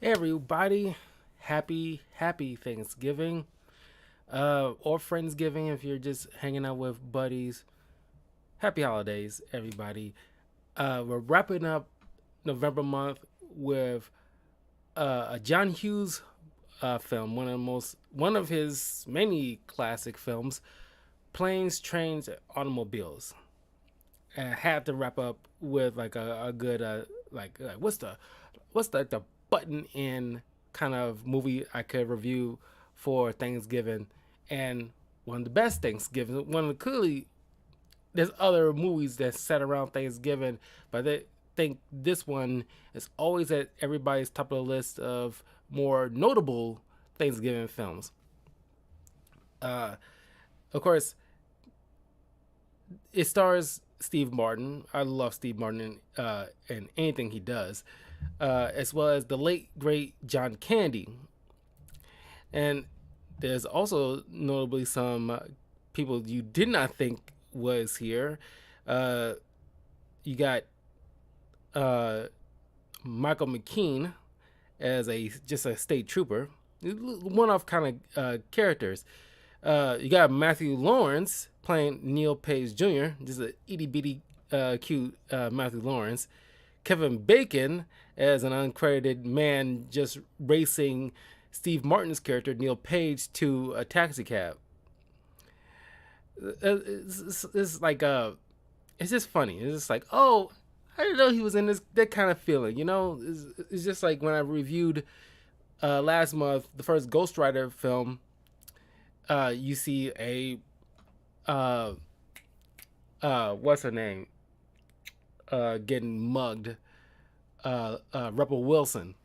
Hey everybody, happy Thanksgiving, or Friendsgiving if you're just hanging out with buddies. Happy holidays, everybody. We're wrapping up November month with a John Hughes film, one of his many classic films, Planes, Trains, Automobiles. And I had to wrap up with like a good what's the button in kind of movie I could review for Thanksgiving, and one of the best Thanksgiving. One of the clearly there's other movies that set around Thanksgiving, but I think this one is always at everybody's top of the list of more notable Thanksgiving films. Uh, of course, it stars Steve Martin. I love Steve Martin in anything he does, as well as the late great John Candy. And there's also notably some people you did not think was here. Uh, you got uh, Michael McKean as a state trooper, one-off kind of characters. You got Matthew Lawrence playing Neil Page Jr., just a itty bitty cute Matthew Lawrence. Kevin Bacon as an uncredited man just racing Steve Martin's character Neil Page to a taxi cab. It's like it's just funny. It's just like, oh, I didn't know he was in this, that kind of feeling. It's just like when I reviewed last month the first Ghost Rider film. You see a uh, what's her name getting mugged, Rebel Wilson.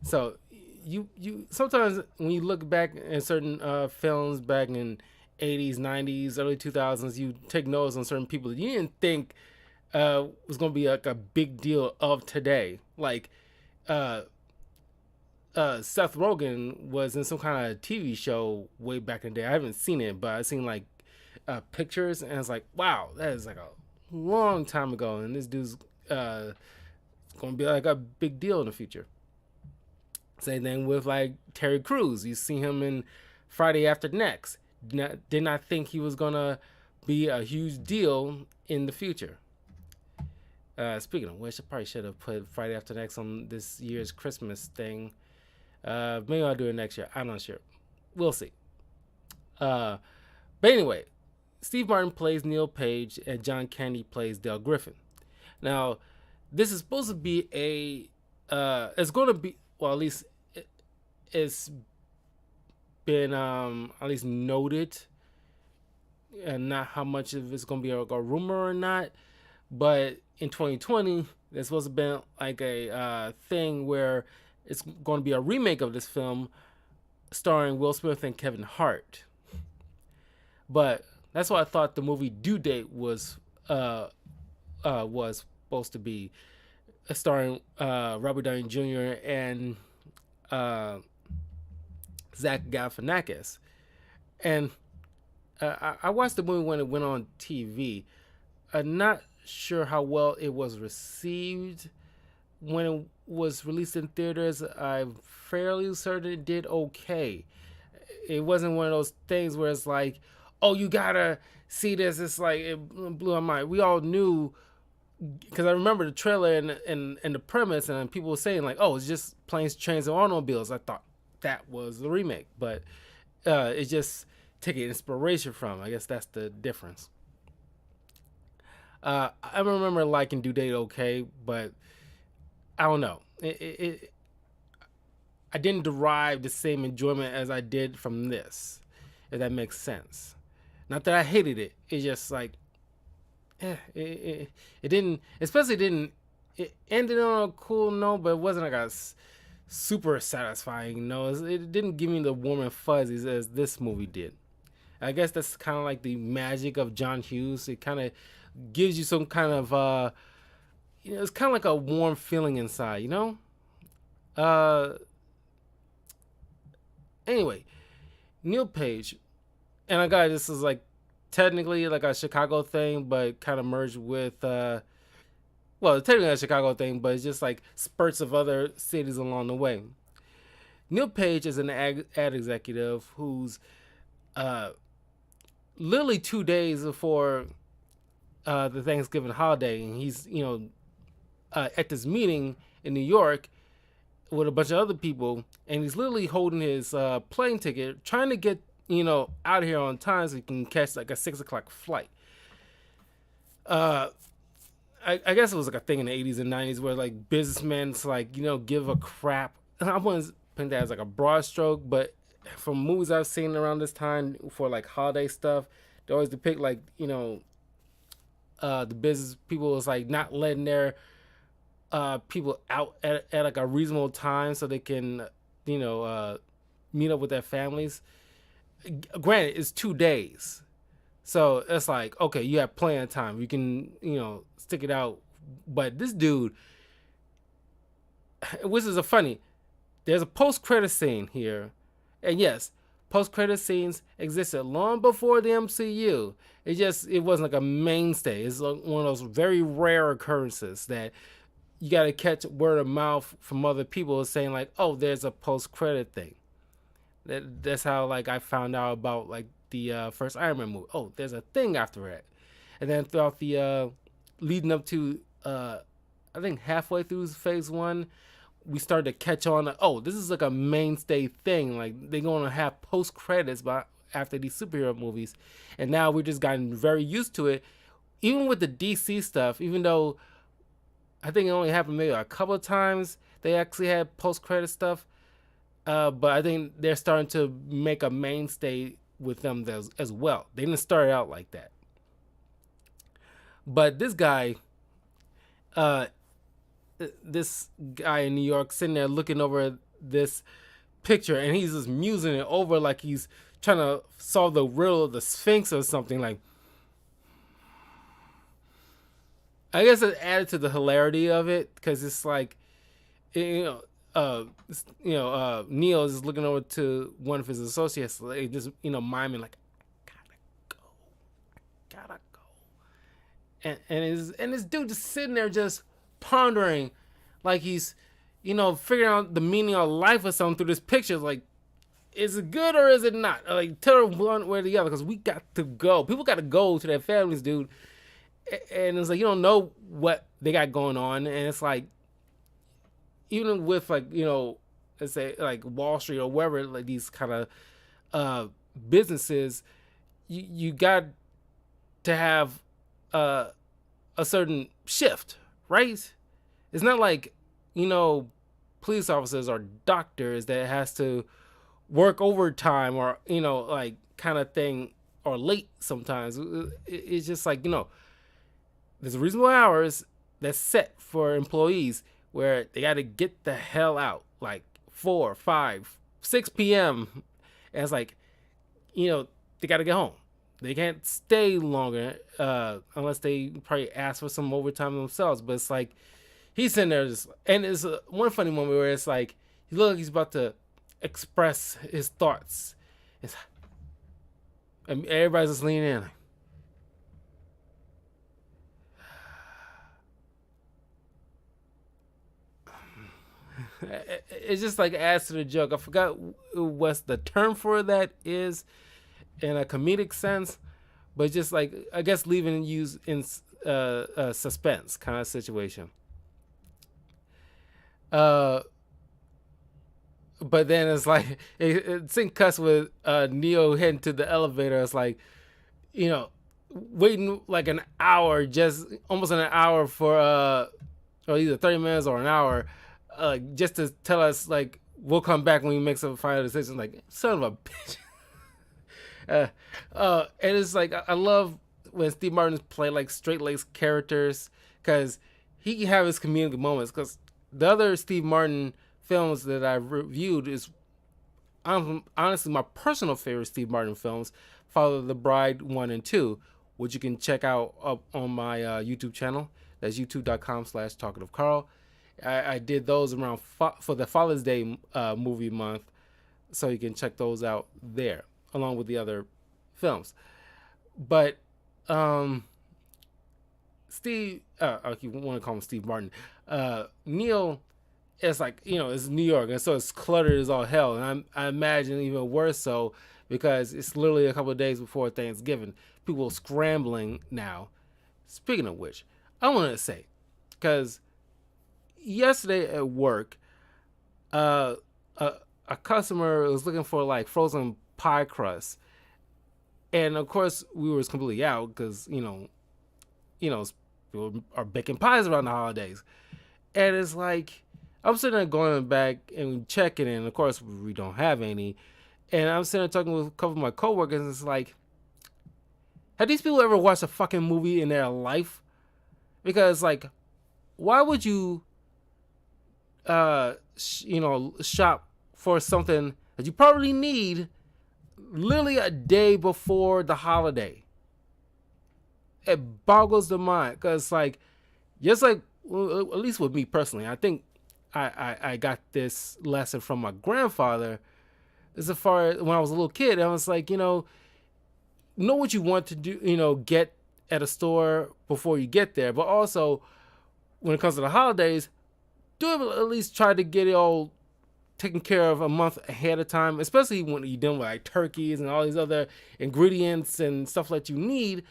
So you sometimes when you look back at certain films back in 80s, 90s, early 2000s, you take notice on certain people that you didn't think was going to be like a big deal of today. Like uh, Seth Rogen was in some kind of TV show way back in the day. I haven't seen it, but I've seen like pictures, and it's like, wow, that is like a long time ago, and this dude's going to be like a big deal in the future. Same thing with like Terry Crews. You see him in Friday After Next. Did not think he was gonna be a huge deal in the future. Speaking of which, I probably should have put Friday After Next on this year's Christmas thing. Maybe I'll do it next year. I'm not sure. We'll see. Uh, but anyway, Steve Martin plays Neil Page and John Candy plays Dale Griffin. Now, this is supposed to be it's going to be, well, at least it's been at least noted, and not how much of it's going to be a rumor or not, but in 2020, there's supposed to be like a thing where it's going to be a remake of this film starring Will Smith and Kevin Hart. But that's what I thought the movie Due Date was supposed to be, starring Robert Downey Jr. and Zach Galifianakis. And I watched the movie when it went on TV. I'm not sure how well it was received when it was released in theaters. I'm fairly certain it did okay. It wasn't one of those things where it's like, oh, you gotta see this. It's like it blew my mind. We all knew, because I remember the trailer and the premise, and people were saying like, oh, it's just planes, trains, and automobiles. I thought that was the remake, but it's just taking inspiration from. I guess that's the difference. I remember liking Due Date okay, but I don't know. I didn't derive the same enjoyment as I did from this, if that makes sense. Not that I hated it. It's just like, it didn't, especially didn't, it ended on a cool note, but it wasn't like a super satisfying note. It didn't give me the warm and fuzzies as this movie did. I guess that's kind of like the magic of John Hughes. It kind of gives you some kind of, it's kind of like a warm feeling inside, you know? Uh, anyway, Neil Page, and I got this is like technically like a Chicago thing, but kind of merged with well, it's technically a Chicago thing, but it's just like spurts of other cities along the way. Neil Page is an ad executive who's uh, literally 2 days before the Thanksgiving holiday, and he's at this meeting in New York with a bunch of other people, and he's literally holding his plane ticket, trying to get out of here on time so he can catch like a 6 o'clock flight. I guess it was like a thing in the 80s and 90s where like businessmen like give a crap. I wouldn't paint that as like a broad stroke, but from movies I've seen around this time for like holiday stuff, they always depict like the business people was like not letting their people out at like a reasonable time so they can meet up with their families. Granted, it's 2 days, so it's like, okay, you have plenty of time, you can stick it out. But this dude, which is a funny, there's a post-credit scene here, and yes, post-credit scenes existed long before the MCU. It wasn't like a mainstay. It's like one of those very rare occurrences that you got to catch word of mouth from other people saying like, oh, there's a post-credit thing. That's how like I found out about like the first Iron Man movie. Oh, there's a thing after it. And then throughout the leading up to I think halfway through phase one, we started to catch on that, oh, this is like a mainstay thing. Like they're gonna have post credits after these superhero movies. And now we've just gotten very used to it. Even with the DC stuff, even though I think it only happened maybe a couple of times they actually had post credit stuff. But I think they're starting to make a mainstay with them as well. They didn't start out like that. But this guy in New York sitting there looking over this picture, and he's just musing it over like he's trying to solve the riddle of the Sphinx or something. Like, I guess it added to the hilarity of it because it's like, Neil is looking over to one of his associates, like, just miming like, gotta go, and this dude just sitting there just pondering, like he's figuring out the meaning of life or something through this picture. Like, is it good or is it not? Like, tell them one way or the other because we got to go. People got to go to their families, dude. And it's like you don't know what they got going on, and it's like, even with like let's say like Wall Street or wherever, like these kind of businesses, you got to have a certain shift, right? It's not like police officers or doctors that has to work overtime or like kind of thing, or late sometimes. It's just like there's reasonable hours that's set for employees where they got to get the hell out, like 4, 5, 6 p.m. And it's like, they got to get home. They can't stay longer unless they probably ask for some overtime themselves. But it's like, he's sitting there just, and it's one funny moment where it's like, he looks like he's about to express his thoughts. And everybody's just leaning in. Like, it's just like adds to the joke. I forgot what the term for that is in a comedic sense, but just like, I guess, leaving you in suspense kind of situation. But then it's like it sync cuts with Neo heading to the elevator. It's like, waiting like an hour, just almost an hour for or either 30 minutes or an hour, just to tell us like we'll come back when we make some final decisions. Like, son of a bitch. And it's like, I love when Steve Martin play like straight-laced characters, because he can have his comedic moments. Because the other Steve Martin films that I've reviewed is honestly my personal favorite Steve Martin films, Follow the Bride 1 and 2, which you can check out up on my YouTube channel. That's youtube.com/talkativecarl. I did those around for the Father's Day movie month, so you can check those out there along with the other films. But Steve, I keep want to call him Steve Martin. Neil, it's like, it's New York, and so it's cluttered as all hell, and I imagine even worse so because it's literally a couple of days before Thanksgiving. People scrambling now. Speaking of which, I want to say, because yesterday at work, uh, a, a customer was looking for like frozen pie crust, and of course we were completely out because people are baking pies around the holidays, and it's like I'm sitting there going back and checking, and of course we don't have any, and I'm sitting there talking with a couple of my coworkers, and it's like, have these people ever watched a fucking movie in their life? Because like, why would you shop for something that you probably need literally a day before the holiday? It boggles the mind because like, just like, well, at least with me personally, I think I got this lesson from my grandfather. As far as when I was a little kid, I was like, know what you want to do, get at a store before you get there, but also when it comes to the holidays, do at least try to get it all taken care of a month ahead of time, especially when you're dealing with like turkeys and all these other ingredients and stuff that you need,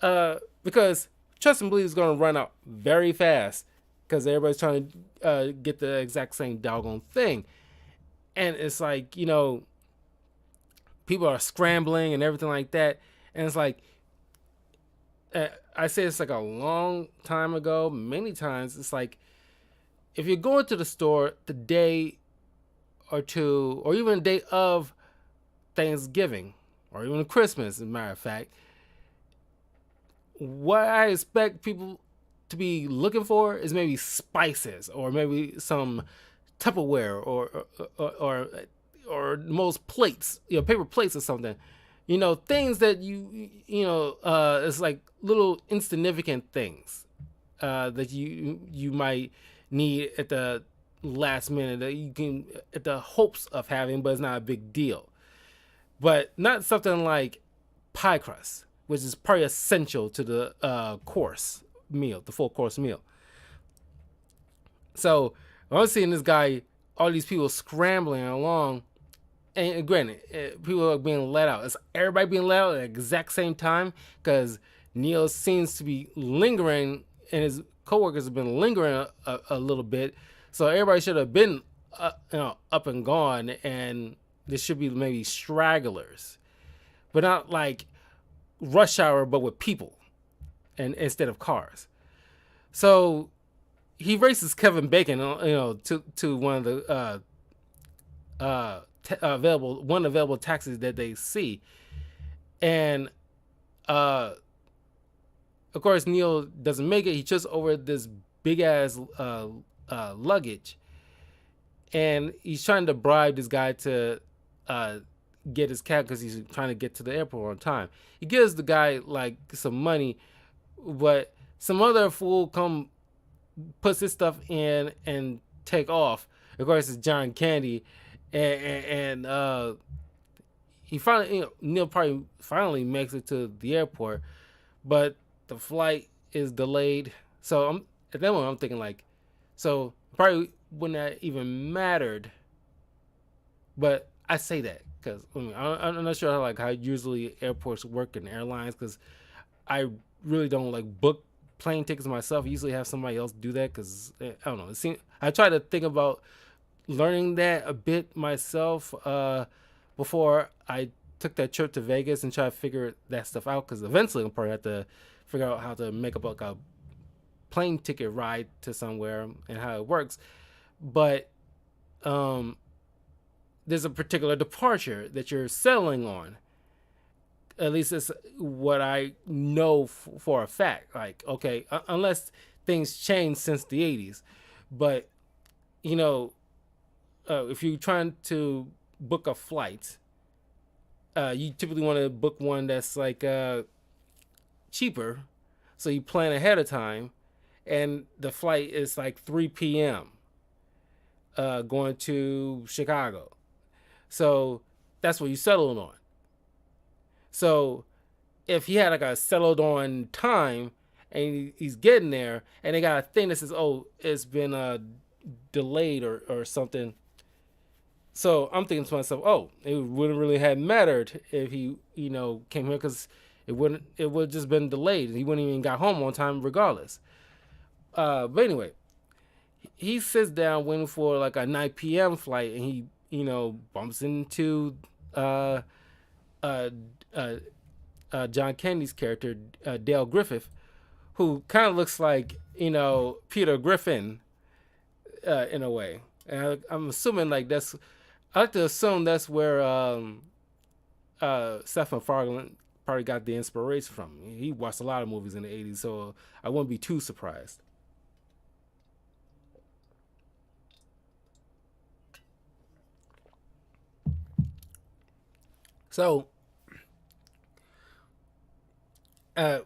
because trust and believe it's going to run out very fast because everybody's trying to get the exact same doggone thing. And it's like, people are scrambling and everything like that. And it's like, I say it's like a long time ago, many times. It's like, if you're going to the store the day or two, or even the day of Thanksgiving, or even Christmas, as a matter of fact, what I expect people to be looking for is maybe spices, or maybe some Tupperware, or most plates, paper plates or something. Things that it's like little insignificant things that you might need at the last minute, that you can at the hopes of having, but it's not a big deal. But not something like pie crust, which is probably essential to the course meal, the full course meal. So I'm seeing this guy, all these people scrambling along, and granted, people are being let out. Is everybody being let out at the exact same time? Because Neil seems to be lingering, and his coworkers have been lingering a little bit. So everybody should have been up and gone, and there should be maybe stragglers, but not like rush hour, but with people, and instead of cars. So he races Kevin Bacon, to one of the available taxis that they see, and of course Neil doesn't make it. He trips over this big ass luggage, and he's trying to bribe this guy to get his cab because he's trying to get to the airport on time. He gives the guy like some money, but some other fool puts his stuff in and take off. Of course, it's John Candy, and he finally, Neil probably finally makes it to the airport, but the flight is delayed. So at that moment I'm thinking like, so probably wouldn't have even mattered. But I say that because I'm not sure how usually airports work and airlines, because I really don't like book plane tickets myself. I usually have somebody else do that because I don't know. I try to think about learning that a bit myself before I took that trip to Vegas and try to figure that stuff out, because eventually I'll probably have to figure out how to make up like a plane ticket ride to somewhere and how it works. But there's a particular departure that you're settling on. At least it's what I know for a fact. Like, okay, unless things change since the 80s. But, if you're trying to book a flight, you typically want to book one that's like cheaper. So you plan ahead of time. And the flight is like 3 p.m. Going to Chicago. So that's what you settled on. So if he had like a settled on time and he's getting there, and they got a thing that says, "Oh, it's been delayed or something." So I'm thinking to myself, "Oh, it wouldn't really have mattered if he, came here because it would just been delayed. He wouldn't even got home on time regardless." But anyway, he sits down waiting for like a 9 p.m. flight, and he, bumps into uh, uh, uh, John Candy's character, Dale Griffith, who kind of looks like, Peter Griffin in a way. And I'm assuming like I like to assume that's where Seth MacFarlane probably got the inspiration from. He watched a lot of movies in the 80s, so I wouldn't be too surprised. So, uh,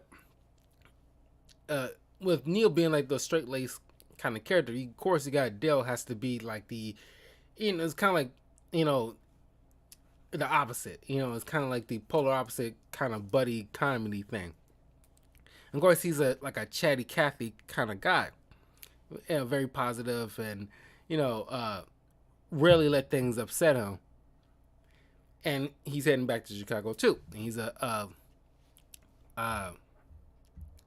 uh, with Neil being like the straight laced kind of character, of course, you got Dale has to be like it's kind of like, you know, the opposite. It's kind of like the polar opposite kind of buddy comedy thing. And of course, he's a chatty Cathy kind of guy, very positive and, you know, uh, rarely let things upset him. And he's heading back to Chicago too. He's a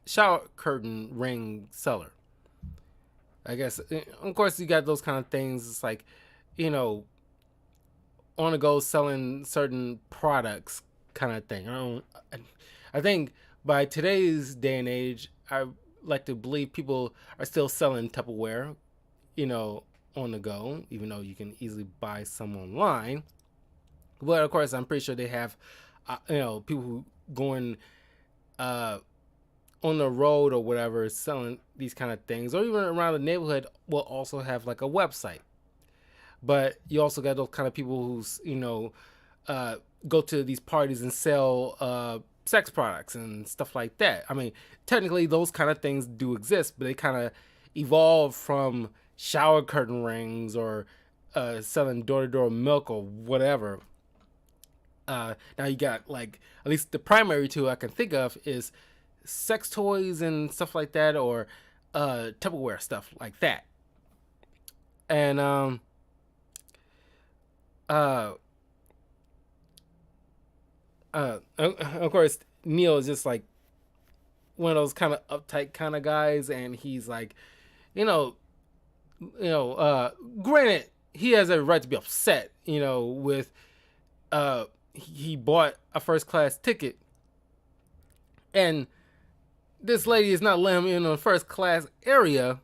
shower curtain ring seller. I guess, of course, you got those kind of things. It's like, you know, on the go selling certain products kind of thing. I think by today's day and age, I like to believe people are still selling Tupperware, you know, on the go, even though you can easily buy some online. But of course, I'm pretty sure they have, people who going uh, on the road or whatever selling these kind of things, or even around the neighborhood will also have like a website. But you also got those kind of people who's uh, go to these parties and sell sex products and stuff like that. I mean, technically those kind of things do exist, but they kind of evolved from shower curtain rings or selling door to door milk or whatever. Now you got like at least the primary two I can think of is sex toys and stuff like that, or Tupperware stuff like that. And uh, of course, Neil is just like one of those kind of uptight kind of guys, and he's like, you know, granted, he has a right to be upset, with he bought a first class ticket, and this lady is not letting him in on first class area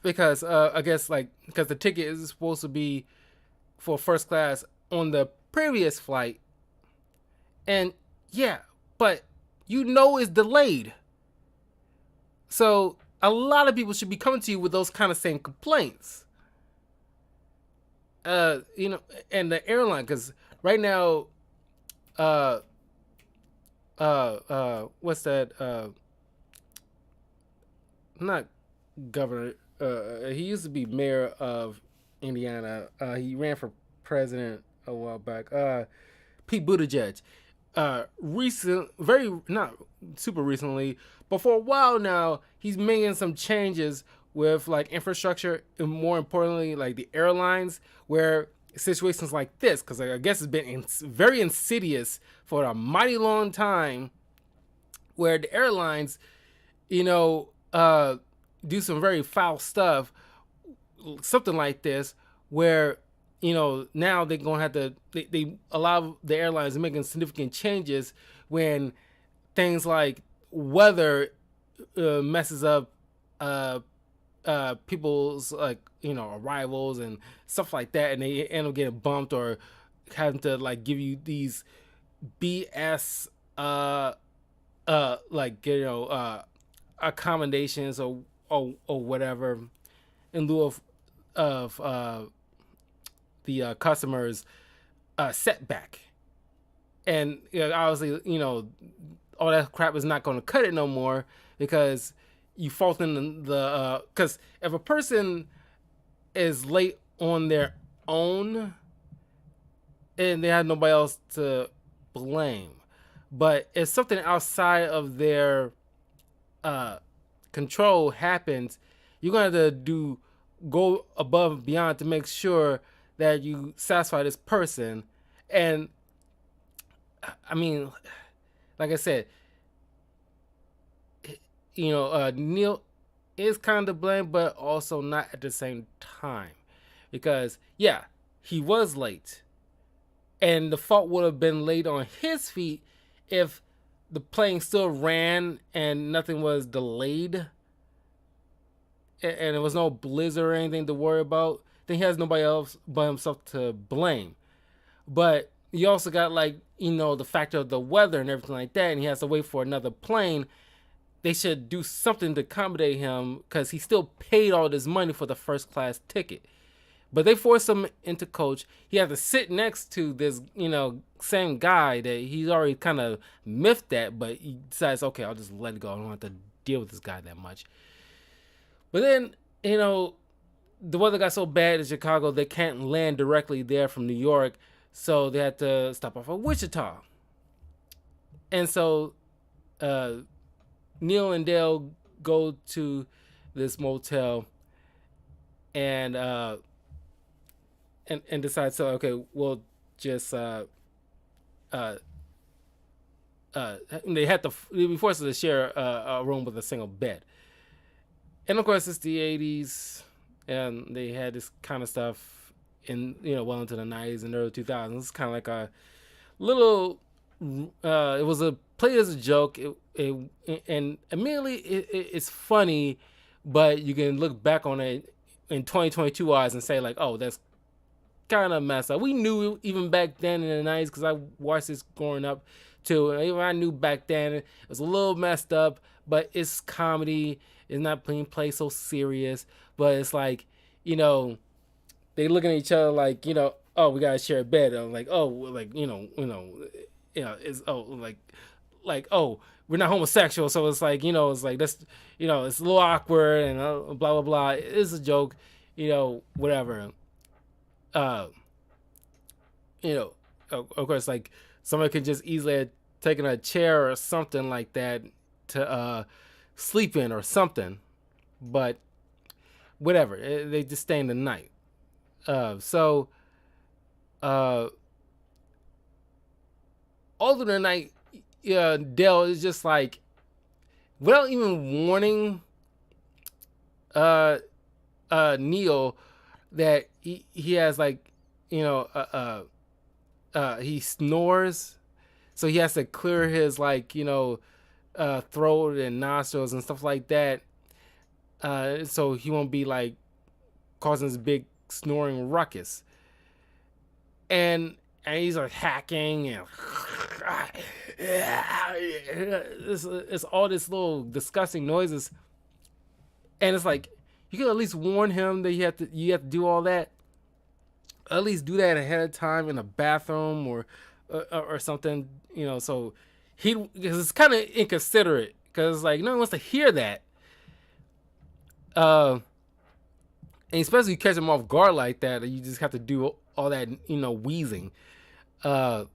because I guess like because the ticket is supposed to be for first class on the previous flight, and yeah, but it's delayed. So a lot of people should be coming to you with those kind of same complaints. And the airline, because right now, uh, what's that? Not governor. He used to be mayor of Indiana. He ran for president a while back. Pete Buttigieg. Very not super recently, but for a while now, he's making some changes with like infrastructure and more importantly, like the airlines, where situations like this, because I guess it's been very insidious for a mighty long time, where the airlines, do some very foul stuff, something like this, where now they're gonna have to they allow the airlines making significant changes when things like weather messes up people's like arrivals and stuff like that, and they end up getting bumped or having to like give you these BS like accommodations or whatever in lieu of the customer's setback. And obviously, all that crap is not going to cut it no more, because you fault in the because if a person is late on their own and they have nobody else to blame, but if something outside of their uh, control happens, you're gonna have to go above and beyond to make sure that you satisfy this person. And I mean, like I said, Neil is kind of blamed, but also not at the same time, because yeah, he was late, and the fault would have been laid on his feet if the plane still ran and nothing was delayed, and there was no blizzard or anything to worry about. Then he has nobody else but himself to blame. But you also got, like, the factor of the weather and everything like that, and he has to wait for another plane. They should do something to accommodate him, because he still paid all this money for the first class ticket. But they forced him into coach. He had to sit next to this, same guy that he's already kind of miffed at, but he decides, okay, I'll just let it go. I don't have to deal with this guy that much. But then, the weather got so bad in Chicago, they can't land directly there from New York, so they had to stop off at Wichita. And so Neil and Dale go to this motel and decide, so okay, we'll just they had to be forced to share a room with a single bed. And of course, it's the 80s, and they had this kind of stuff in, well into the 90s and early 2000s. It's kind of like a little, it was played as a joke, and immediately it's funny, but you can look back on it in 2022 eyes and say, like, oh, that's kind of messed up. We knew even back then in the 90s, because I watched this growing up too, and even I knew back then it was a little messed up, but it's comedy. It's not being played so serious, but it's like, they looking at each other like, oh, we gotta share a bed. I'm like, oh, like, it's, oh, like, oh, we're not homosexual, so it's like, it's like that's, it's a little awkward, and blah blah blah. It's a joke, whatever. Uh, of course, like, somebody could just easily have taken a chair or something like that to sleep in or something, but whatever. They just stay in the night. So all through the night, Dale is just like, without even warning Neil that he has, like, he snores, so he has to clear his, like, throat and nostrils and stuff like that, so he won't be, like, causing this big snoring ruckus. And he's like hacking, and it's all this little disgusting noises. And it's like, you could at least warn him that you have to do all that. At least do that ahead of time in a bathroom or something, so because it's kind of inconsiderate, because, like, no one wants to hear that. And especially you catch them off guard like that, you just have to do all that, wheezing. But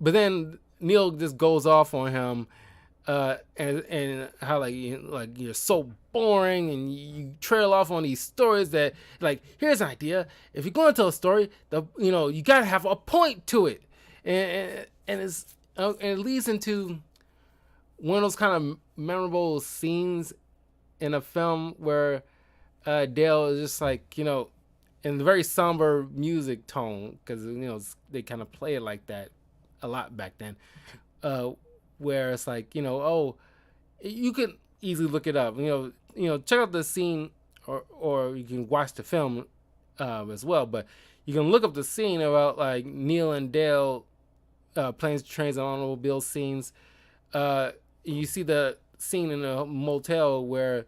then Neil just goes off on him, and how, like, you're so boring, and you trail off on these stories that, like, here's an idea. If you're going to tell a story, you gotta have a point to it, and it leads into one of those kind of memorable scenes in a film where Dale is just like, in a very somber music tone, because they kind of play it like that a lot back then, where it's like, oh, you can easily look it up, check out the scene, or you can watch the film as well, but you can look up the scene about, like, Neil and Dale planes, trains, and automobile scenes. You see the scene in a motel where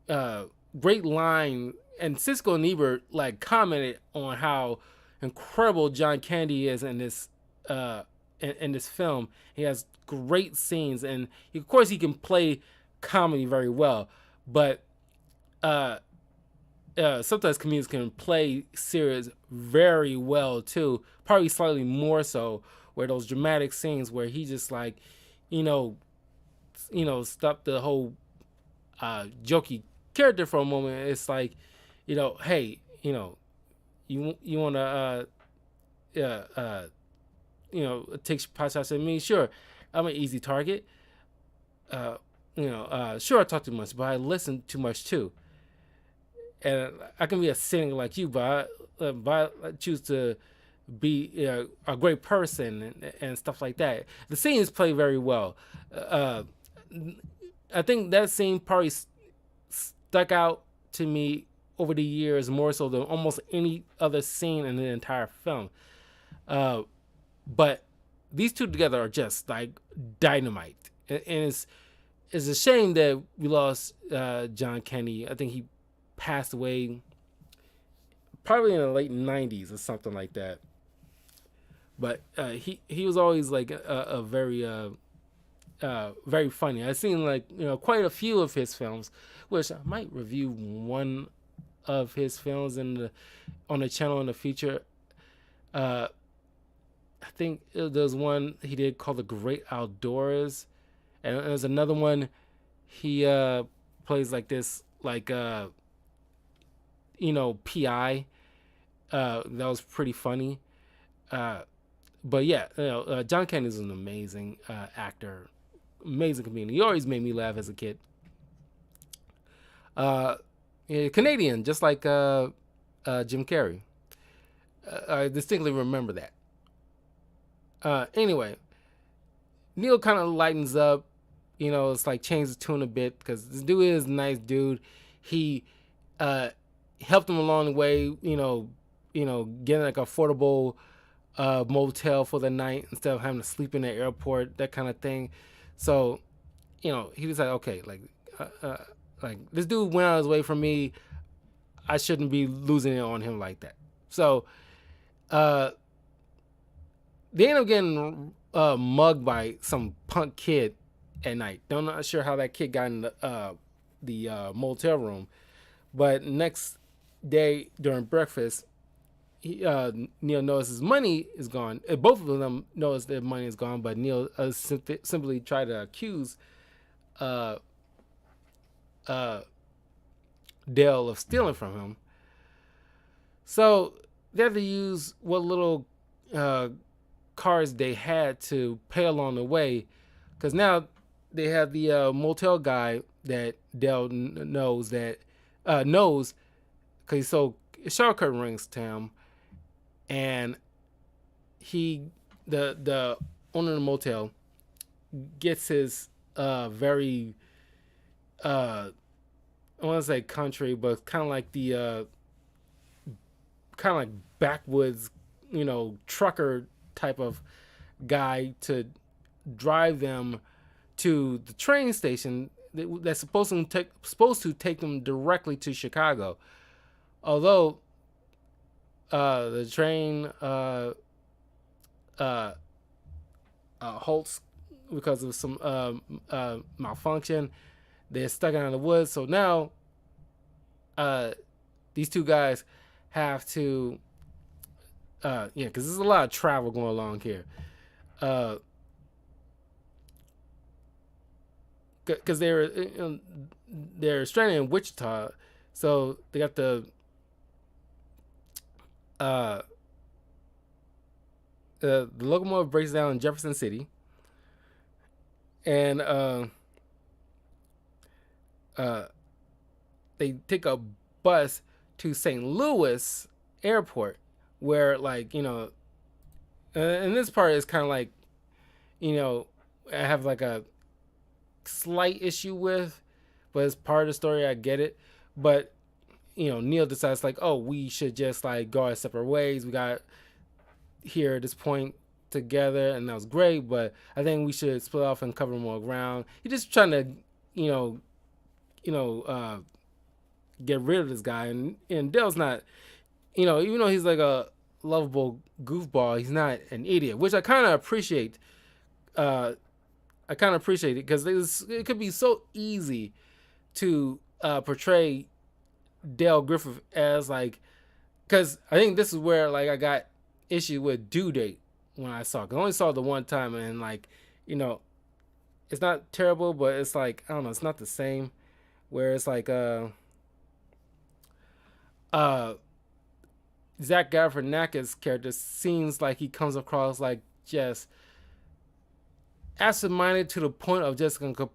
great line, and Siskel and Ebert, like, commented on how incredible John Candy is in this in this film. He has great scenes, and of course he can play comedy very well, but sometimes comedians can play serious very well too, probably slightly more so, where those dramatic scenes where he just, like, stop the whole jokey character for a moment. It's like, hey, you want to take pot shots at me? Sure, I'm an easy target. Uh, sure, I talk too much, but I listen too much too. And I can be a cynic like you, but I choose to be a great person and stuff like that. The scenes play very well. Uh, I think that scene probably stuck out to me over the years more so than almost any other scene in the entire film. Uh, but these two together are just like dynamite, and it's a shame that we lost John Candy. I think he passed away probably in the late '90s or something like that. But he was always like a very very funny. I've seen like quite a few of his films, which I might review one of his films on the channel in the future. Uh, I think there's one he did called The Great Outdoors, and there's another one he plays like this PI. That was pretty funny. But yeah, John Candy is an amazing actor, amazing comedian. He always made me laugh as a kid. Canadian, just like Jim Carrey. I distinctly remember that. Anyway, Neil kind of lightens up. It's like changes the tune a bit because this dude is a nice dude. He helped him along the way. Getting like affordable motel for the night instead of having to sleep in the airport, that kind of thing. So, he was like, okay, like this dude went out of his way for me. I shouldn't be losing it on him like that. So, they end up getting mugged by some punk kid at night. Not sure how that kid got in the motel room, but next day during breakfast, Neil notices his money is gone. Both of them notice their money is gone, but Neil simply tried to accuse Dale of stealing from him. So they have to use what little cards they had to pay along the way, because now they have the motel guy that Dale knows because he sold shortcut rings to him, and the owner of the motel gets his very I want to say country, but kind of like the kind of like backwoods, trucker type of guy to drive them to the train station that's supposed to take them directly to Chicago. Although the train halts because of some malfunction. They're stuck out in the woods. So now these two guys have to, because there's a lot of travel going along here. Because they're stranded in Wichita, so they got the locomotive breaks down in Jefferson City, and they take a bus to St. Louis Airport, where and this part is kind of like, I have like a slight issue with, but it's part of the story. I get it, but Neil decides we should just go our separate ways. We got here at this point together, and that was great, but I think we should split off and cover more ground. He's just trying to get rid of this guy, and Dale's not, even though he's like a lovable goofball, he's not an idiot, which I kind of appreciate. I kind of appreciate it because it could be so easy to portray Dale Griffith as because I think this is where I got issue with Due Date when I saw it. 'Cause I only saw it the one time, and it's not terrible, but it's like I don't know, it's not the same. Where it's like uh Zach Galifianakis character seems like he comes across like just absent-minded to the point of just a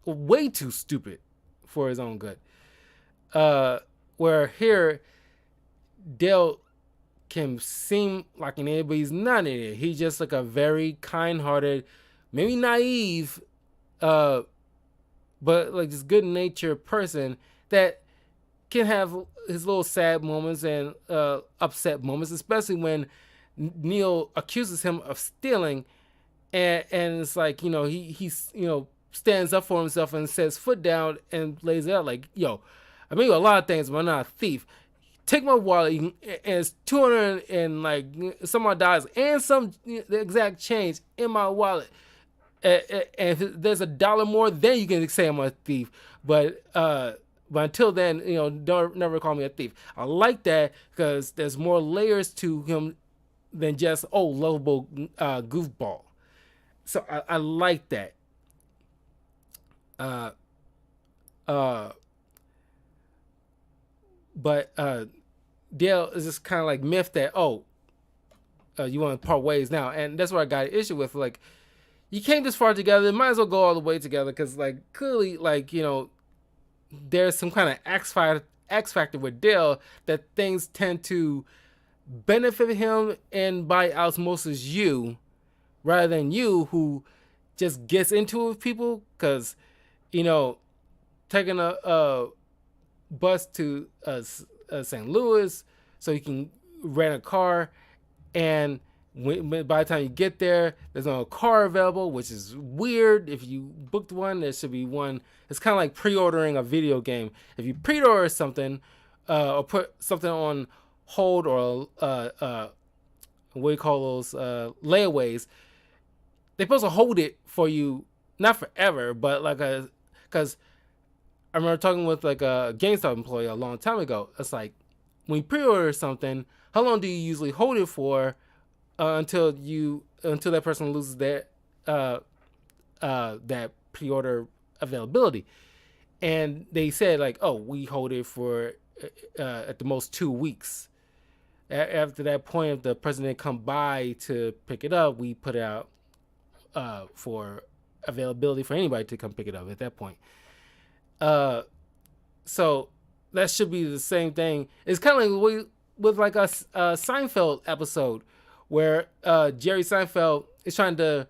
way too stupid for his own good. Uh, where here Dale can seem like an idiot, but he's not an idiot. He's just like a very kind-hearted, maybe naive, uh, but like this good-natured person that can have his little sad moments and upset moments, especially when Neil accuses him of stealing, and it's like he's stands up for himself and says foot down and lays it out like, yo, I mean a lot of things, but I'm not a thief. Take my wallet and it's 200 and like some odd dollars and some the exact change in my wallet. And if there's $1 more, then you can say I'm a thief. But until then, don't never call me a thief. I like that because there's more layers to him than just lovable goofball. So I like that. Uh, uh, but Dale is just kind of like myth that you want to part ways now, and that's what I got an issue with. Like, you came this far together, might as well go all the way together because like clearly like there's some kind of X factor with Dale that things tend to benefit him and by osmosis you, rather than you who just gets into it with people because taking a bus to St. Louis so you can rent a car, and by the time you get there, there's no car available, which is weird. If you booked one, there should be one. It's kind of like pre-ordering a video game. If you pre-order something or put something on hold or what do you call those layaways, they're supposed to hold it for you, not forever, but like because I remember talking with like a GameStop employee a long time ago. It's like when you pre-order something, how long do you usually hold it for until that person loses their that pre-order availability? And they said like, oh, we hold it for at the most 2 weeks. After that point, if the person didn't come by to pick it up, we put it out for availability for anybody to come pick it up at that point. So that should be the same thing. It's kind of like with like a Seinfeld episode where Jerry Seinfeld is trying to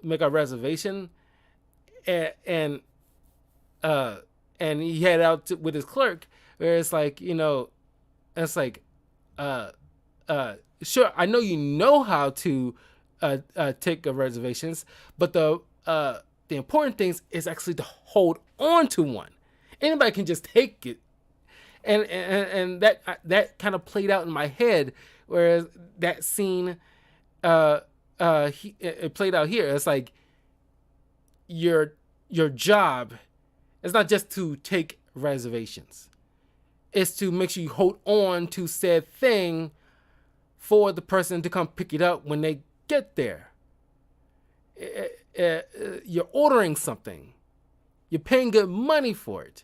make a reservation, and he head out with his clerk, where it's like it's like sure, I know you know how to take reservations, but the important things is actually to hold on to one. Anybody can just take it, and that kind of played out in my head. Whereas that scene, it played out here. It's like your job is not just to take reservations; it's to make sure you hold on to said thing for the person to come pick it up when they get there. You're ordering something, you're paying good money for it.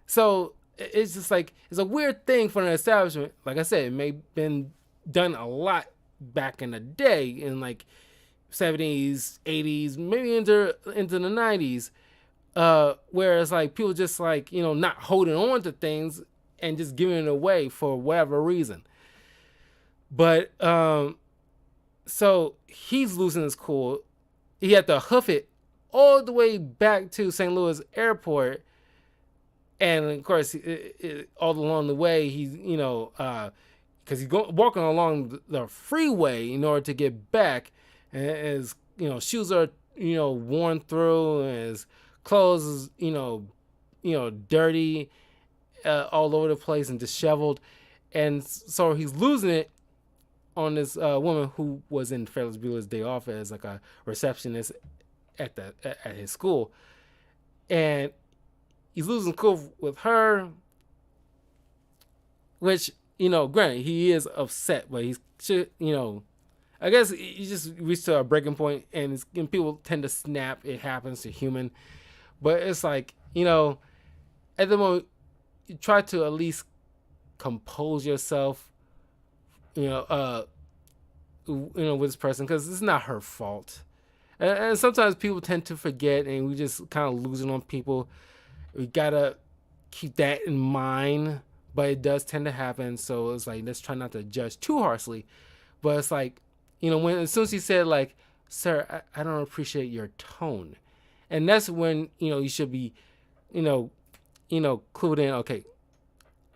So it's just like it's a weird thing for an establishment. Like I said, it may have been done a lot back in the day in like 70s, 80s, maybe into the 90s, where it's like people just like not holding on to things and just giving it away for whatever reason. But so he's losing his cool. He had to hoof it all the way back to St. Louis airport. And of course, all along the way, he's, because he's walking along the freeway in order to get back. And his, shoes are, worn through, and his clothes is, dirty all over the place and disheveled. And so he's losing it on this woman who was in Ferris Bueller's Day Off as like a receptionist at his school, and he's losing cool with her. Which granted, he is upset, but he's I guess you just reach to a breaking point, and people tend to snap. It happens to human, but it's like, at the moment, you try to at least compose yourself. You know, uh, with this person because it's not her fault. And sometimes people tend to forget, and we just kind of losing on people. We gotta keep that in mind, but it does tend to happen. So it's like, let's try not to judge too harshly. But it's like, when as soon as he said like, "Sir, I don't appreciate your tone," and that's when you should be, you know, clued in. Okay,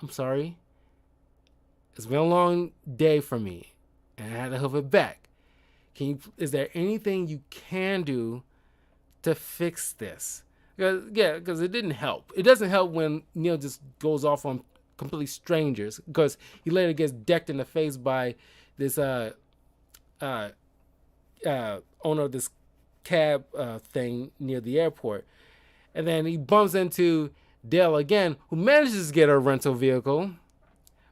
I'm sorry. It's been a long day for me, and I had to hoof it back. Is there anything you can do to fix this? Because it didn't help. It doesn't help when Neil just goes off on completely strangers. Because he later gets decked in the face by this uh, owner of this cab thing near the airport, and then he bumps into Dale again, who manages to get a rental vehicle.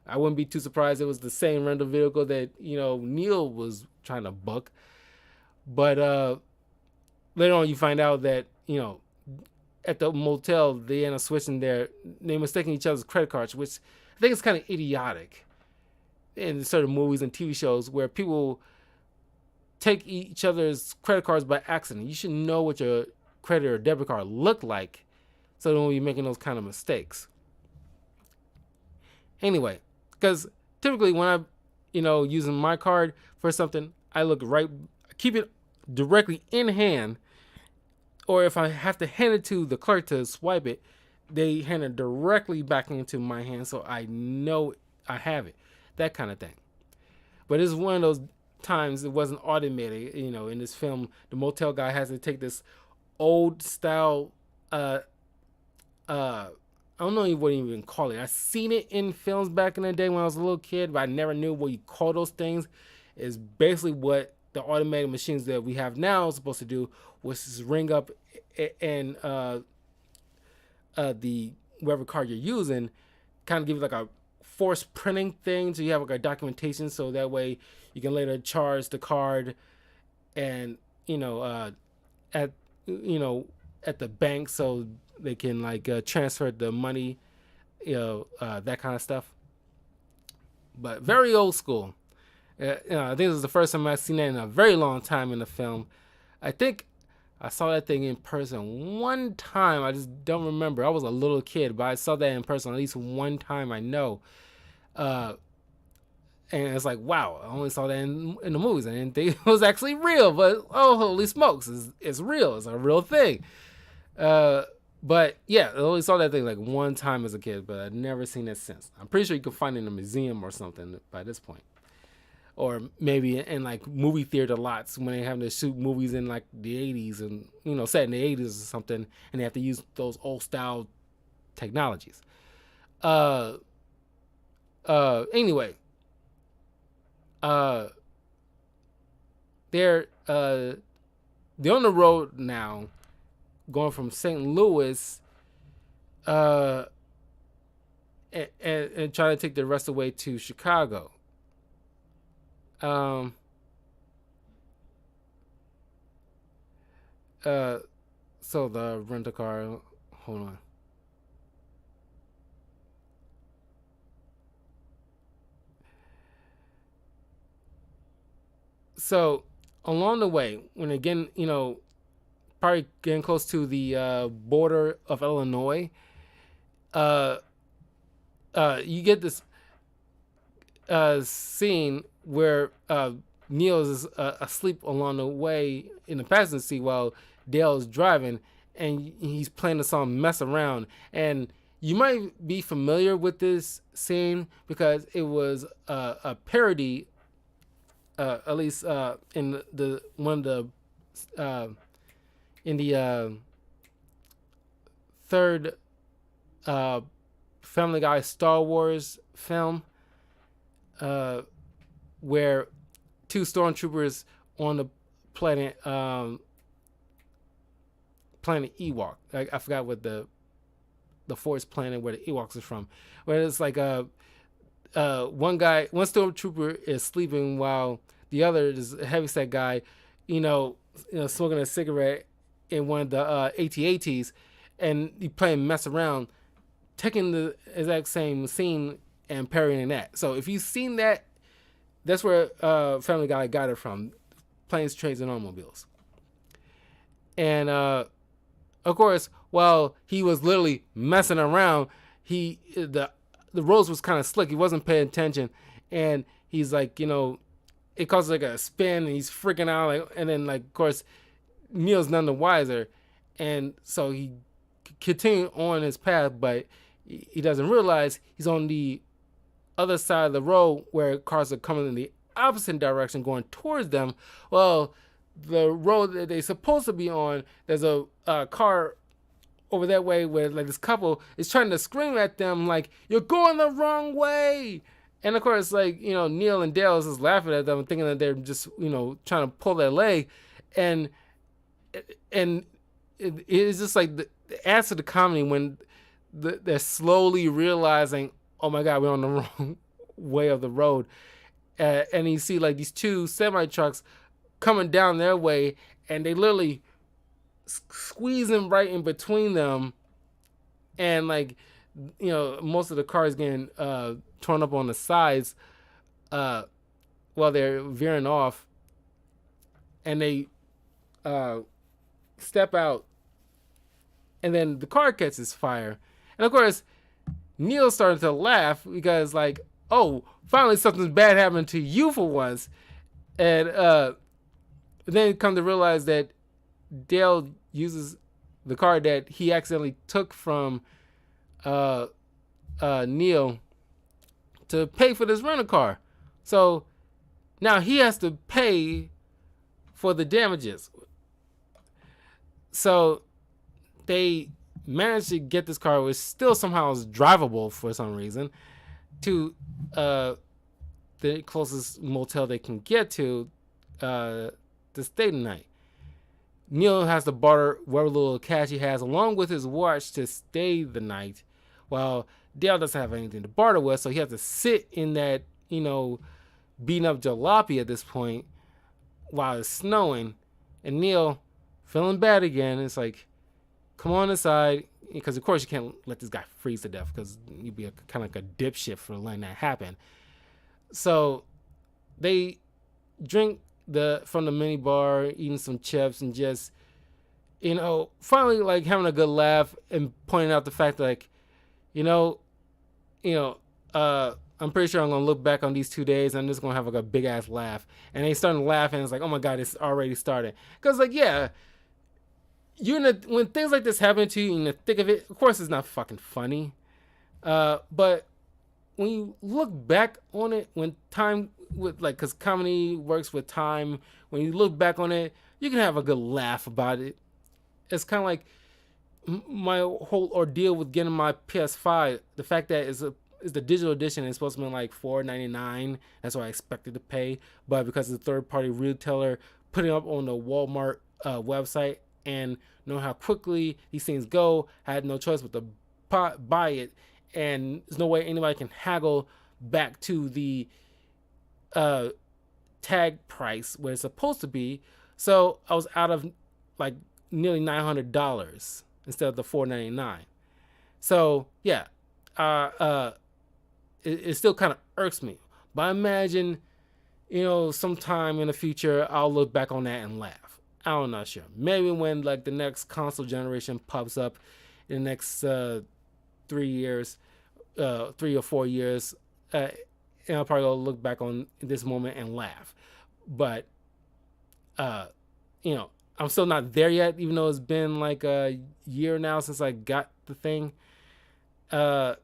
I wouldn't be too surprised it was the same rental vehicle that Neil was trying to book. But later on, you find out that at the motel they end up switching they mistaking each other's credit cards, which I think is kind of idiotic in certain movies and TV shows where people take each other's credit cards by accident. You should know what your credit or debit card look like, so don't be making those kind of mistakes. Anyway, because typically when I, using my card for something, I keep it directly in hand, or if I have to hand it to the clerk to swipe it, they hand it directly back into my hand, so I know I have it, that kind of thing. But it's one of those times it wasn't automated. In this film, the motel guy has to take this old style, I don't know what you even call it. I seen it in films back in the day when I was a little kid, but I never knew what you call those things. Is basically what the automated machines that we have now are supposed to do, which is ring up and the whatever card you're using, kind of give you like a force printing thing, so you have like a documentation, so that way you can later charge the card, and at at the bank, so they can like transfer the money, that kind of stuff. But very old school. I think this is the first time I've seen that in a very long time in the film. I think I saw that thing in person one time. I just don't remember. I was a little kid, but I saw that in person at least one time, I know. And it's like, wow, I only saw that in the movies. I didn't think it was actually real, but oh, holy smokes, it's real. It's a real thing. But yeah, I only saw that thing like one time as a kid, but I've never seen it since. I'm pretty sure you can find it in a museum or something by this point. Or maybe in like movie theater lots when they have to shoot movies in like the 80s and, set in the 80s or something, and they have to use those old style technologies. Anyway, they're on the road now, going from St. Louis, and trying to take the rest of the way to Chicago. So the rental car, hold on. So along the way, when again, probably getting close to the border of Illinois, you get this scene where Neil is asleep along the way in the passenger seat while Dale is driving, and he's playing the song "Mess Around." And you might be familiar with this scene because it was a parody, at least in the one of the in the third Family Guy Star Wars film, where two stormtroopers on the planet planet Ewok. I forgot what the forest planet where the Ewoks are from. Where it's like one stormtrooper is sleeping while the other is a heavyset guy, smoking a cigarette in one of the AT-ATs, and he playing mess around, taking the exact same scene and parrying that. So if you've seen that, that's where Family Guy got it from. Planes, Trains, and Automobiles. And of course, while he was literally messing around, the roads was kind of slick. He wasn't paying attention, and he's like, it causes like a spin, and he's freaking out. Like, and then of course, Neil's none the wiser, and so he continued on his path, but he doesn't realize he's on the other side of the road where cars are coming in the opposite direction, going towards them. Well, the road that they're supposed to be on, there's a car over that way where this couple is trying to scream at them like, "You're going the wrong way!" And of course, Neil and Dale is just laughing at them, thinking that they're just trying to pull their leg, and it's just like the adds to the comedy when they're slowly realizing, oh my God, we're on the wrong way of the road, and you see these two semi trucks coming down their way, and they literally squeezing right in between them, and most of the cars getting torn up on the sides while they're veering off, and they step out, and then the car catches fire, and of course Neil started to laugh because oh, finally something bad happened to you for once, and then come to realize that Dale uses the car that he accidentally took from Neil to pay for this rental car. So now he has to pay for the damages. So they managed to get this car, which still somehow is drivable for some reason, to the closest motel they can get to stay the night. Neil has to barter whatever little cash he has along with his watch to stay the night, while Dale doesn't have anything to barter with, so he has to sit in that, beating up jalopy at this point while it's snowing. And Neil, feeling bad again, it's like, come on inside, because of course you can't let this guy freeze to death, because you'd be kind of like a dipshit for letting that happen. So they drink from the mini bar, eating some chips, and just finally having a good laugh and pointing out the fact that I'm pretty sure I'm gonna look back on these 2 days and I'm just gonna have a big ass laugh. And they starting to laugh, and it's like, oh my God, it's already started. Because yeah, when things like this happen to you in the thick of it, of course it's not fucking funny, but when you look back on it, when time because comedy works with time, when you look back on it, you can have a good laugh about it. It's kind of like my whole ordeal with getting my PS5. The fact that it's the digital edition, it's supposed to be $4.99. That's what I expected to pay, but because the third-party retailer put it up on the Walmart website, and know how quickly these things go, I had no choice but to buy it, and there's no way anybody can haggle back to the tag price where it's supposed to be. So I was out of nearly $900 instead of the $4.99. So yeah, it still kind of irks me, but I imagine sometime in the future I'll look back on that and laugh. I'm not sure. Maybe when the next console generation pops up in the next 3 or 4 years, and I'll probably look back on this moment and laugh. But I'm still not there yet, even though it's been a year now since I got the thing. And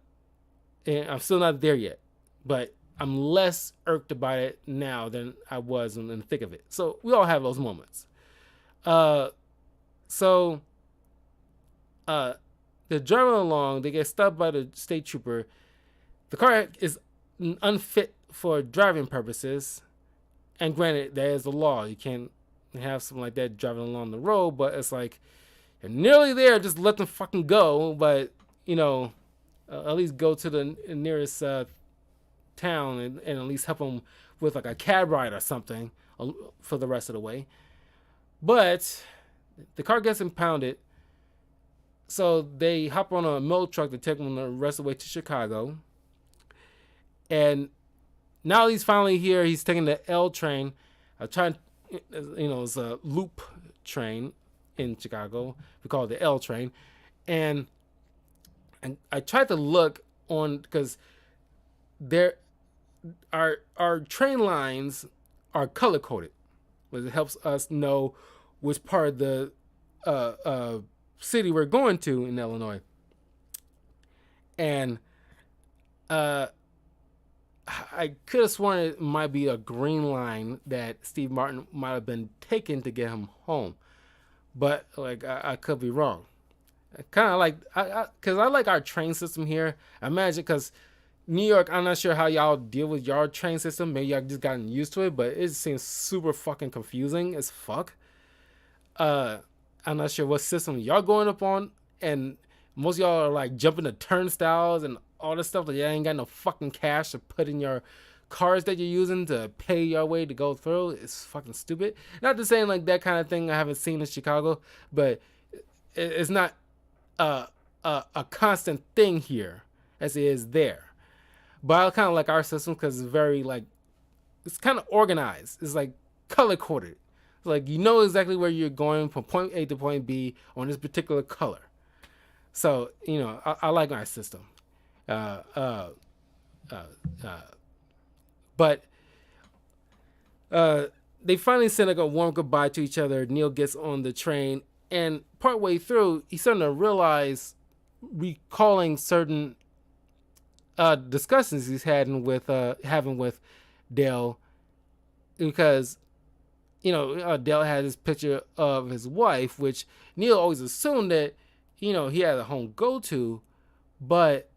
I'm still not there yet, but I'm less irked about it now than I was in the thick of it. So we all have those moments. So they're driving along. They get stopped by the state trooper. The car is unfit for driving purposes, and granted, that is the law. You can't have something like that driving along the road, but it's like, you're nearly there, just let them fucking go. But at least go to the nearest town and at least help them with like a cab ride or something for the rest of the way. But the car gets impounded, so they hop on a milk truck to take them the rest of the way to Chicago. And now he's finally here. He's taking the L train. It's a loop train in Chicago. We call it the L train. And I tried to look on, because there our train lines are color coded, which helps us know which part of the city we're going to in Illinois. And I could have sworn it might be a green line that Steve Martin might have been taking to get him home, but like I could be wrong. Kind of like because I like our train system here. I imagine because New York, I'm not sure how y'all deal with your train system. Maybe y'all just gotten used to it, but it seems super fucking confusing as fuck. I'm not sure what system y'all going up on, and most of y'all are like jumping the turnstiles and all this stuff that y'all ain't got no fucking cash to put in your cars that you're using to pay your way to go through. It's fucking stupid. Not to say like that kind of thing I haven't seen in Chicago, but it's not a constant thing here as it is there. But I kind of like our system because it's very like, it's kind of organized. It's like color coded. It's like you know exactly where you're going from point A to point B on this particular color. So, you know, I like our system. But they finally send like a warm goodbye to each other. Neil gets on the train, and partway through, he's starting to realize, recalling certain discussions he's having with Dale, because Dale had this picture of his wife, which Neil always assumed that he had a home go to, but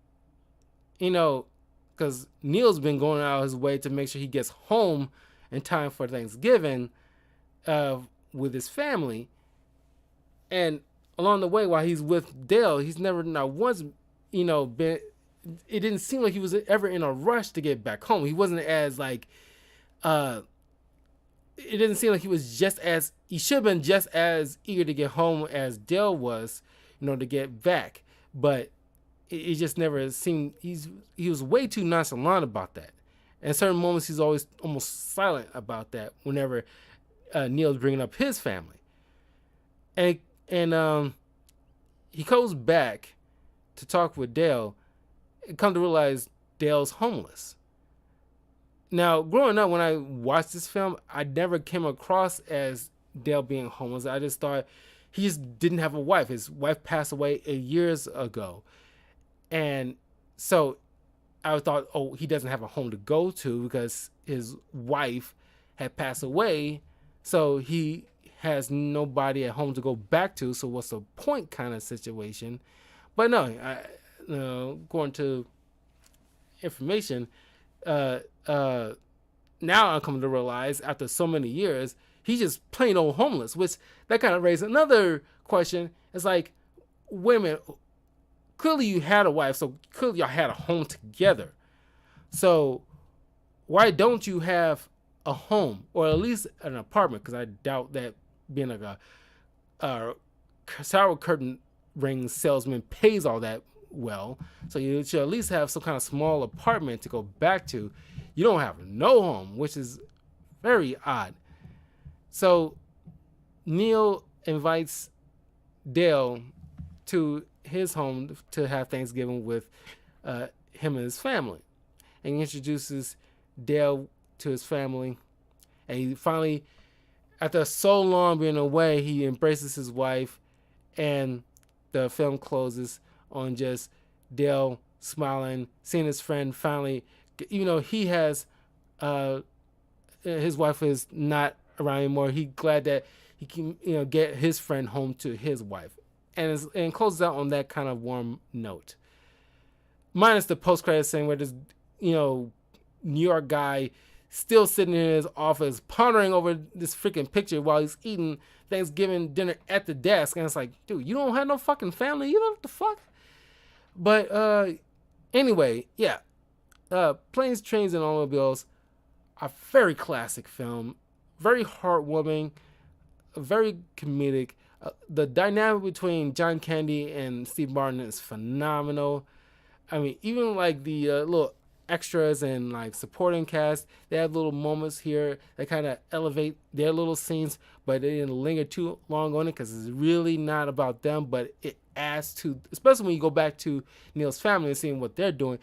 because Neil's been going out of his way to make sure he gets home in time for Thanksgiving with his family, and along the way while he's with Dale, he's never not once been. It didn't seem like he was ever in a rush to get back home. He wasn't as like, it didn't seem like he should have been just as eager to get home as Dale was, to get back. But it just never seemed, he was way too nonchalant about that. And at certain moments, he's always almost silent about that whenever Neil's bringing up his family. And he goes back to talk with Dale, and come to realize Dale's homeless. Now, growing up, when I watched this film, I never came across as Dale being homeless. I just thought he just didn't have a wife. His wife passed away years ago. And so I thought, oh, he doesn't have a home to go to because his wife had passed away. So he has nobody at home to go back to. So what's the point kind of situation? But no, according to information, now I'm coming to realize after so many years, he's just plain old homeless, which that kind of raises another question. It's like, wait a minute, clearly you had a wife, so clearly y'all had a home together. So why don't you have a home, or at least an apartment? Because I doubt that being like a sour curtain ring salesman pays all that well. So you should at least have some kind of small apartment to go back to. You don't have no home, which is very odd. So Neil invites Dale to his home to have Thanksgiving with him and his family. And he introduces Dale to his family. And he finally, after so long being away, he embraces his wife. And the film closes on just Dale smiling, seeing his friend finally, he has, his wife is not around anymore. He's glad that he can, get his friend home to his wife. And closes out on that kind of warm note. Minus the post-credit scene where this, New York guy still sitting in his office pondering over this freaking picture while he's eating Thanksgiving dinner at the desk. And it's like, dude, you don't have no fucking family either? What the fuck? But anyway, yeah. Planes, Trains, and Automobiles, a very classic film, very heartwarming, very comedic. The dynamic between John Candy and Steve Martin is phenomenal. I mean, even like the little extras and like supporting cast, they have little moments here that kind of elevate their little scenes, but they didn't linger too long on it because it's really not about them. But it adds to, especially when you go back to Neil's family and seeing what they're doing,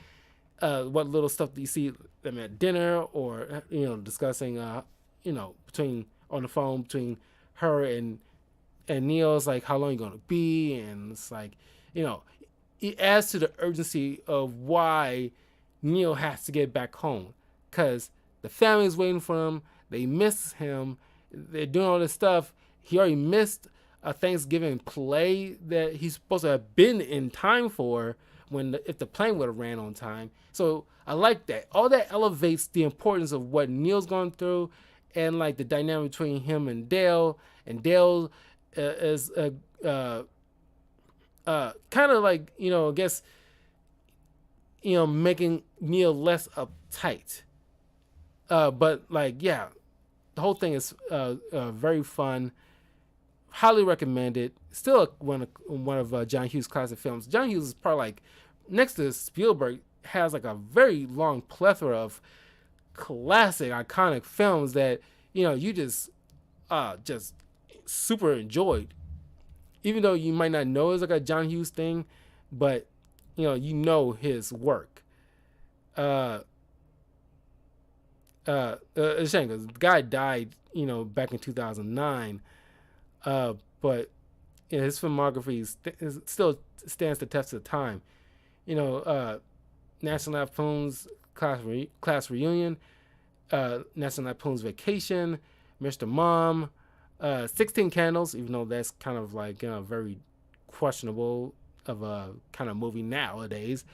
what little stuff that you see them at dinner or discussing, between on the phone between her and Neil's like how long you gonna be, and it's like it adds to the urgency of why Neil has to get back home because the family is waiting for him. They miss him. They're doing all this stuff. He already missed a Thanksgiving play that he's supposed to have been in time for if the plane would have ran on time. So I like that. All that elevates the importance of what Neil's going through and like the dynamic between him and Dale. And Dale is kind of like, I guess, making Neil less uptight. But like, yeah, the whole thing is very fun. Highly recommended. Still one of John Hughes' classic films. John Hughes is probably like, next to Spielberg, has like a very long plethora of classic, iconic films that you just super enjoyed. Even though you might not know it's like a John Hughes thing, but his work. It's a shame because the guy died, back in 2009. But his filmography still stands the test of time. National Lampoon's Class Reunion, National Lampoon's Vacation, Mr. Mom, 16 Candles, even though that's kind of like very questionable of a kind of movie nowadays.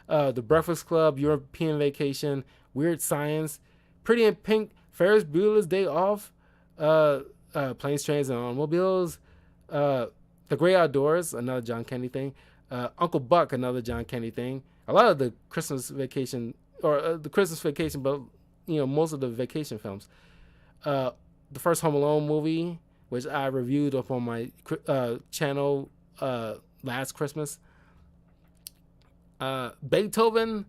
The Breakfast Club, European Vacation, Weird Science, Pretty in Pink, Ferris Bueller's Day Off, Planes, Trains, and Automobiles, The Great Outdoors, another John Candy thing, Uncle Buck, another John Candy thing. A lot of the Christmas Vacation, or the Christmas Vacation, but most of the vacation films. The first Home Alone movie, which I reviewed up on my channel last Christmas. Beethoven,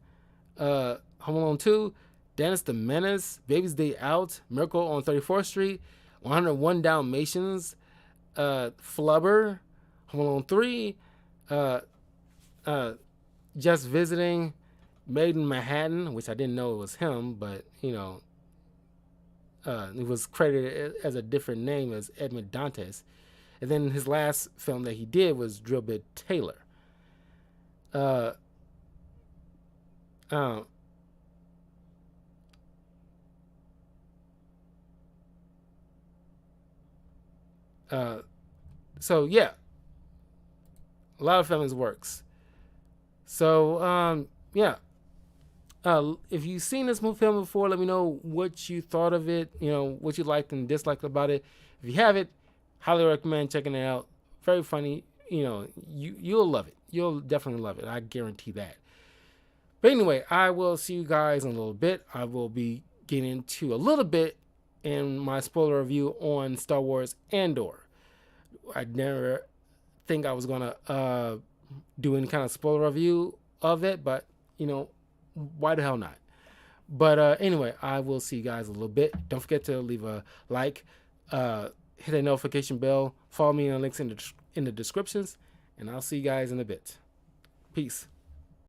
Home Alone 2, Dennis the Menace, Baby's Day Out, Miracle on 34th Street, 101 Dalmatians, Flubber, Home Alone 3, Just Visiting, Made in Manhattan, which I didn't know it was him, but it was credited as a different name as Edmond Dantes. And then his last film that he did was Drill Bit Taylor. So yeah, a lot of films works. So yeah. If you've seen this movie film before, let me know what you thought of it, what you liked and disliked about it. If you haven't, highly recommend checking it out. Very funny. You'll love it. You'll definitely love it. I guarantee that. But anyway, I will see you guys in a little bit. I will be getting into a little bit in my spoiler review on Star Wars Andor. I never think I was going to do any kind of spoiler review of it, but, why the hell not? But anyway, I will see you guys a little bit. Don't forget to leave a like, hit that notification bell, follow me on links in the descriptions, and I'll see you guys in a bit. Peace.